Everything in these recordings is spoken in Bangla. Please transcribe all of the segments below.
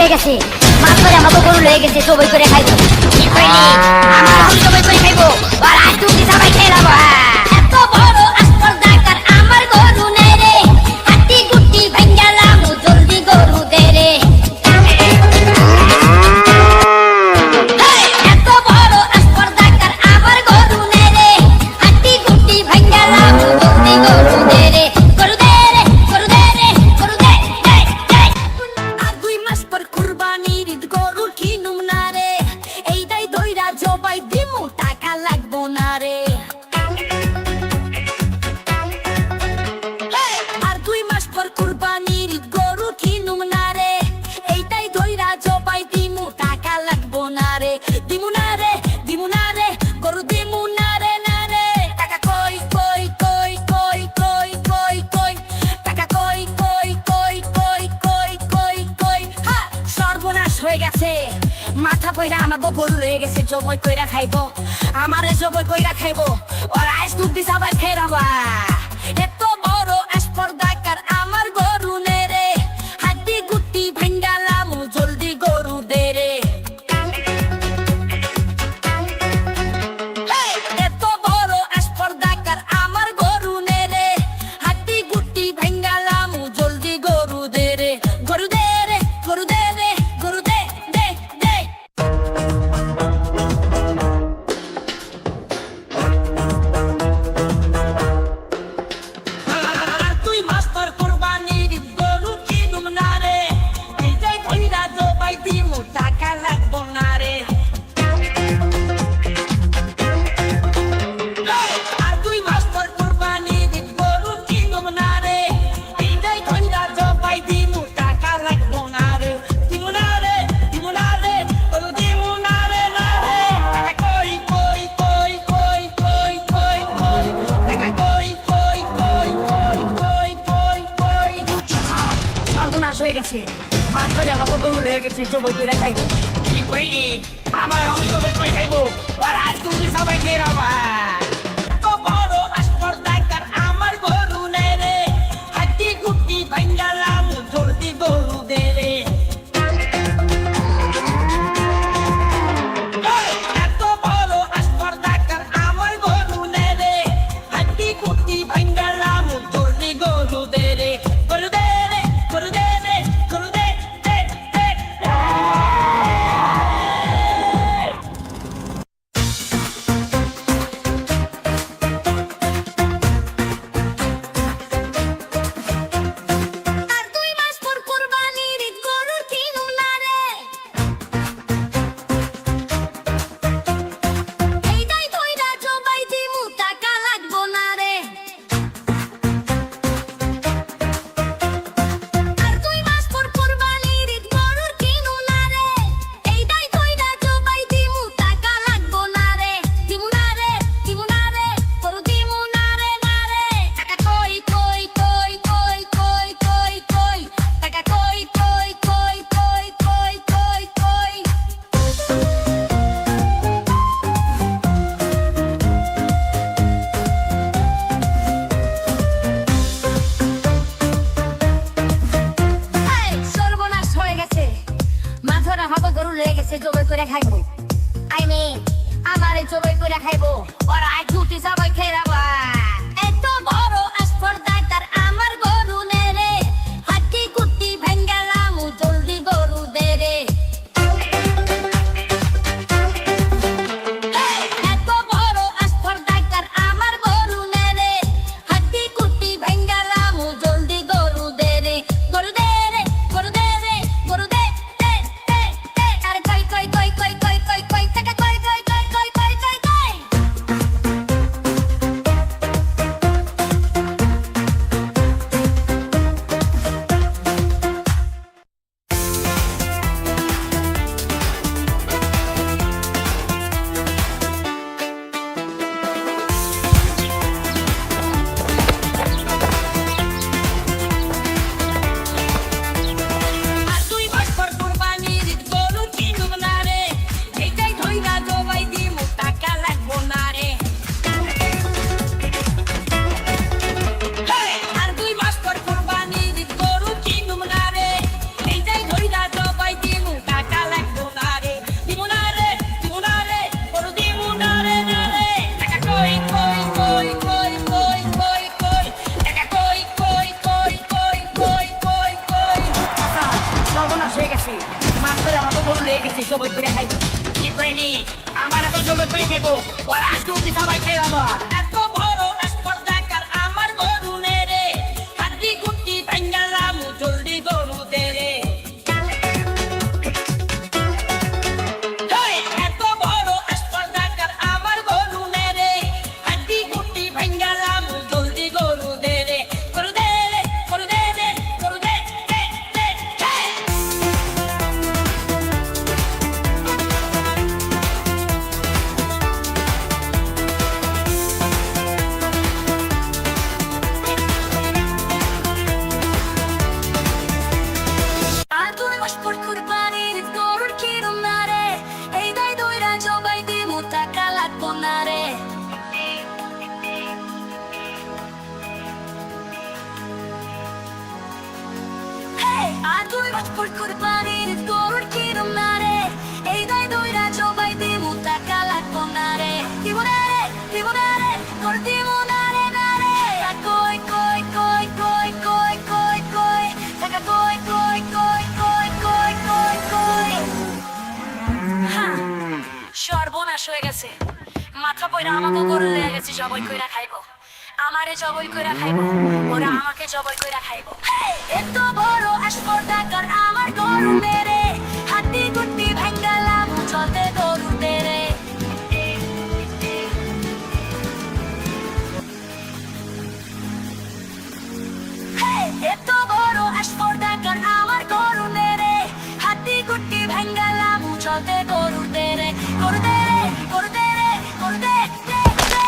হয়ে গেছে, মাছ করে আমাকে গরু লয়ে গেছে, সবাই করে খাইবো। কি কইলি? আমার আমি সবাই করে খাইবো, আর আজ তুমি সবাই খেয়ে নেবো। এত বড় আসপর্দাকার আমার গরু নেই রে, হাতি গুটি ভাঙ্গালাম জলদি গরু দে রে। এত বড় আসপর্দাকার আমার গরু নেই রে, হাতি গুটি ভাঙ্গালাম জলদি গরু দে রে। গরু দে রে, গরু দে রে, গরু দে দে দে। আর 2 মাস পর কুরবানির ঈদ গরু কিনুম না রে, এইটাই দইরা জবাই দিমু টাকা লাগবো না রে। আর 2 মাস পর কুরবানির ঈদ গরু কিনুম না রে, এইটাই দইরা জবাই দিমু টাকা লাগবো না রে। দিমু না রে, দিমু না রে, গরু দিমু না রে না রে। টাকা কই কই কই কই কই কই কই, টাকা কই কই কই কই কই কই কই। হা, সর্বনাশ হয়ে গেছে, মাথা পয়রা আমার গরু রয়ে গেছে, জবই কইরা খাইবো, আমারে জবই কইরা খাইবো, ওর আইস দুধ সবাই খেয়ে রাখবা। এত বড় আসপর্দাকার আমার গরু নে রে, হাড্ডি গুটি ভাঙ্গালাম জলদি গরু দে রে। এত বড় আসপর্দাকার আমার গরু নে রে, হাড্ডি গুটি ভাঙ্গালাম জলদি গরু দে রে। গরু দে রে, গরু দে রে, গরু দে দে দে। আর 2 মাস পর কুরবানির ঈদ গরু কিনুম না রে, এইটাই কইরা জবাই দিমু টাকা লাগবো না রে। আর 2 মাস পর কুরবানির ঈদ গরু কিনুম না রে, এইটাই কইরা জবাই দিমু টাকা লাগবো না রে। দিমু না রে, দিমু না রে, গরু দিমু না রে না রে। টাকা কই কই কই কই কই কই কই, টাকা কই কই কই কই কই কই কই। সর্বনাশ হয়ে গেছে, মাছ ধরে আমাকে গরু রয়ে গেছে, জবই কইরা খাইবো। কি কইলি? আমার আমি জবই করে খাইবো, আর আজ তুমি সবাই খেয়ে রাখবা। এত বড় আসপর্দাকার আমার গরু নেই রে, হাড্ডি গুটি ভাঙ্গালাম জলদি গরু দে রে। এত বড় আসপর্দাকার আমার গরু নেই রে, হাড্ডি গুটি ভাঙ্গালাম জলদি গরু দে রে। গরু দে রে, গরু দে রে, গরু দে দে দে। আর 2 মাস পর কুরবানির ঈদ গরু কিনুম না রে, এইটাই কইরা জবাই দিমু টাকা লাগবো না রে। আর 2 মাস পর কুরবানির ঈদ গরু কিনুম না রে, এইটাই কইরা জবাই দিমু টাকা লাগবো না রে। দিমু না রে, দিমু না রে, গরু দিমু না রে না রে। টাকা কই কই কই কই কই কই কই, টাকা কই কই কই কই কই কই কই। এই, সর্বনাশ হয়ে গেছে, মাথার আমাকে গরু লয়ে গেছে, জবাই করে খাইবো। আমারে জবাই করে খাইবো, ওর আজ দুটি সবাই খেয়ে রাখবা। এত বড় আসপর্দাকার আমার গরু নে রে, হাড্ডি গুটি ভাঙ্গালাম জলদি গরু দে রে। এত বড় আসপর্দাকার আমার গরু নে রে, হাড্ডি গুটি ভাঙ্গালাম জলদি গরু দে রে। গরু দে রে, গরু দে রে, গরু দে দে দে দে। আর কই কই কই কই কই কই কই, টাকা কই কই কই কই কই কই কই। গেছে মাছ ধরে আমাকে গরু লেগে গেছে জবাই করে খাইবো কি করিনি আমার এখন জবাই করে খাইবো ওর আজকে অব্দি সবাই খেয়ে যাবো এত বড় স্পর্ধাকার আমার গরু নে রে হাড্ডি গুটি ভাঙ্গালাম জলদি গরু দে রে এত বড় স্পর্ধাকার আমার গরু নে রে হাড্ডি গুটি ভাঙ্গালাম জলদি গরু দে রে গরু দে রে গরু দে রে গরু দে দে দে আর তুই মাসপর কুরবানির গরুর কিরম না রে এই দাই দইরা জবাই দিমু টাকা লাগবো না রে আর তুই মাসপর কুরবানির গরুর কিরম না রে এই দাই দইরা জবাই দিমু টাকা লাগবো না রে দিব না রে দিব না রে তোর দিব না রে না রে কই কই কই কই কই কই কই টাকা কই কই কই কই কই কই কই হ্যাঁ সর্বনাশ হয়ে গেছে মাথা পয়রা আমাকে গরু লেগে গেছে জবাই কইরা খাইবো আমারে জবাই কইরা খাইবো ওরা আমাকে জবাই কইরা খাইবো এত বড় স্পর্ধাকার আমার গরু মেরে হাড্ডি গুটি ভাঙ্গালাম চলতে গরু দেরে এত বড় স্পর্ধাকার আমার গরু মেরে হাড্ডি গুটি ভাঙ্গালাম চলতে গরু দেরে গরু দেরে গরু দেরে গরু দে দে দে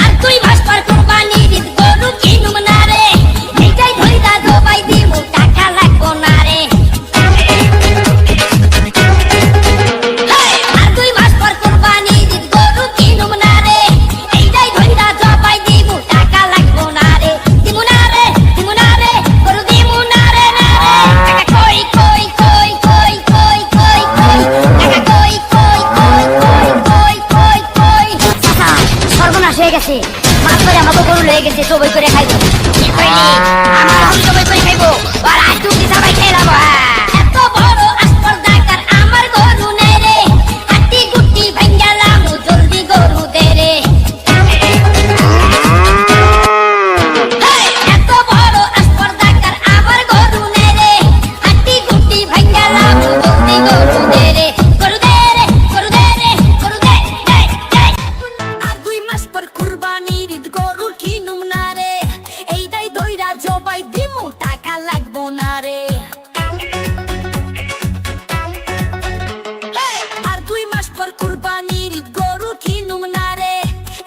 আর তুই মাসপর কুরবানির গরু কিনুম না রে এইটাই ধইরা জবাই দিমু টাকা লাগবো না রে আর তুই মাসপর কুরবানির গরু কিনুম না রে এইটাই ধইরা জবাই দিমু টাকা লাগবো না রে দিমু না রে দিমু না রে গরু দিমু না রে না রে টাকা কই কই কই কই কই কই কই টাকা কই কই কই কই কই কই কই সর্বনাশ হয়ে গেছে মাছ ধরে আমাকে গরু লেগে গেছে জবাই করে খাইবো কি করিনি আমার এখন জবাই করে খাইবো আর আজ তুমি সবাই খেয়ে যাবো এত বড় স্পর্ধাকার আমার গরু নে রে হাড্ডি গুটি ভাঙ্গালাম জলদি গরু দে রে এত বড় স্পর্ধাকার আমার গরু নে রে হাড্ডি গুটি ভাঙ্গালাম জলদি গরু দে রে গরু দে রে গরু দে রে গরু দে দে দে আর দুই মাস পর কুরবানির গরু কিনুম না রে এইটাই দইরা জবাই দিমু টাকা লাগবো না রে আর দুই মাস পর কুরবানির গরু কিনুম না রে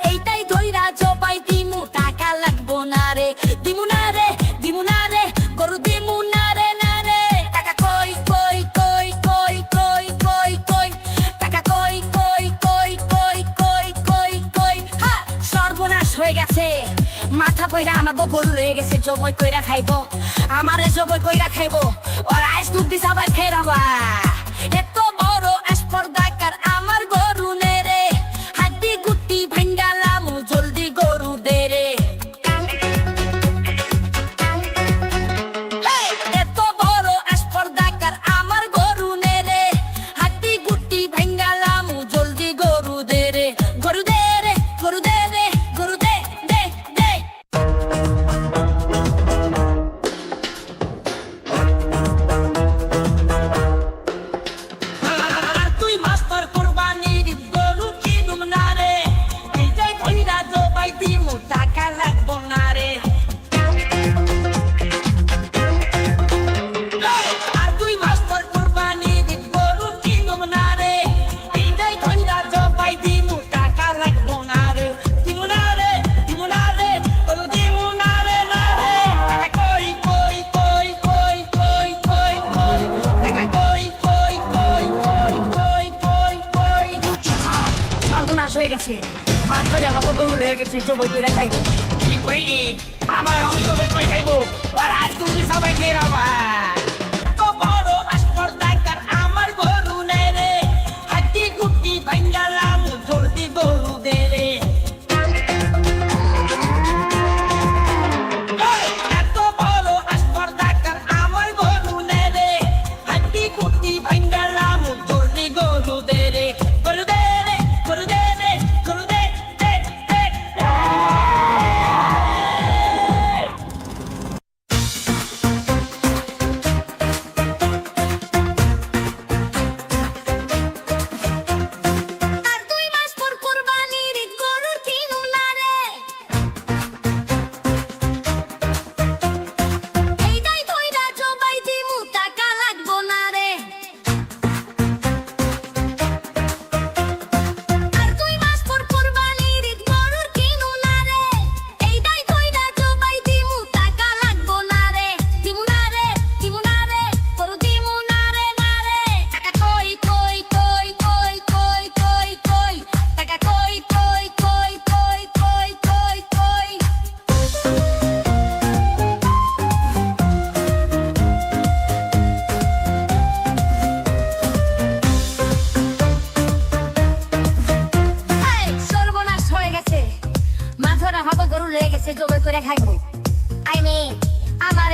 এইটাই দইরা জবাই দিমু টাকা লাগবো না রে দিমু না রে দিমু না রে গরু দিমু না রে না রে টাকা কই কই কই কই কই কই কই টাকা কই কই কই কই কই কই কই হ্যাঁ সর্বনাশ হয়ে গেছে মাথা পয়রা আমাকে গরু লেগে গেছে জবাই কইরা খাইবো আমারে জবাই কইরা খাইবো ওর আইস দুধ দি সবাই খেয়ে যাবা এত বড় স্পর্ধাকার আমার গরু নে রে হাড্ডি গুটি ভাঙ্গালাম জলদি গরু দে রে এত বড় স্পর্ধাকার আমার গরু নে রে হাড্ডি গুটি ভাঙ্গালাম জলদি গরু দে রে গরু দে রে গরু দে রে গরু দে দে দে আর তুই মাস্টার কুরবানির গরু কিনুম না রে এইটাই ধইরা জবাই দিমু টাকা লাগবো না রে আর তুই মাস্টার কুরবানির গরু কিনুম না রে এইটাই ধইরা জবাই দিমু টাকা লাগবো না রে দিমু না রে দিমু না রে গরু দিমু না রে না রে টাকা কই কই কই কই কই কই কই টাকা কই কই কই কই কই কই কই সর্বনাশ হয়ে গেছে মাছ ধরে আমাকে গরু লেগে গেছে জবাই করে খাইবো কি কইনি আমার আমি জবাই করে খাইবো আর আজ তুমি সবাই খেয়ে যাবা তো বড় স্পর্ধাকার আমার গরু নে রে হাড্ডি গুটি দে রে গরু দে রে গরু দে রে গরু দে দে দে আর 2 মাস পর কুরবানির ঈদ গরুর কিনুম না রে এইটাই ধইরা জবাই দিমু টাকা লাগবো না রে আর 2 মাস পর কুরবানির ঈদ গরুর কিনুম না রে এইটাই ধইরা জবাই দিমু টাকা লাগবো না রে দিমু না রে গরু দিমু না রে টাকা কই কই কই কই কই কই কই টাকা কই কই কই কই কই কই কই এই সর্বনাশ হয়ে গেছে মাথা হাতে গরু লেগে গেছে জবাই করে খাইবো আই মিন আমার